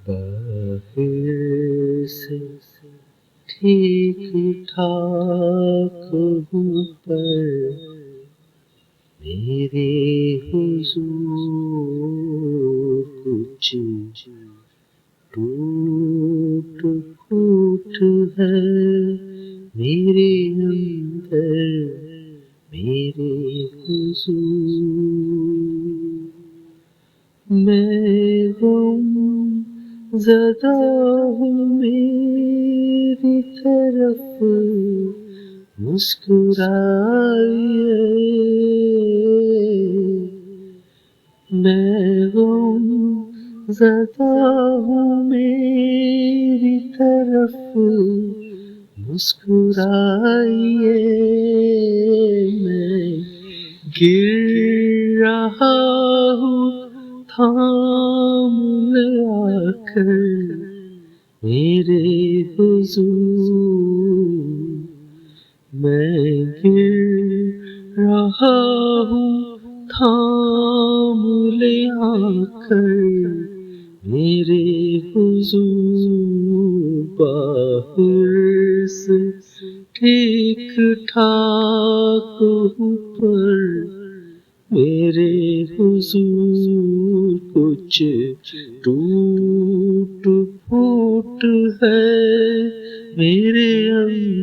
باہر سے ٹھیک ٹھاک ہوں پر میرے حضور کچھ ٹوٹ پھوٹ ہے میرے اندر میرے حضور. میں غم زدہ ہوں میری طرف مسکرائیے. میں غم زدہ ہوں میری طرف مسکرائیے. میں گر رہا ہوں تھام لے آ کر میرے حضور. میں گر رہا ہوں تھام لے آ کر میرے حضور. باہر سے ٹھیک ٹھاک ہوں پر میرے حضور کچھ ٹوٹ پھوٹ ہے میرے اندر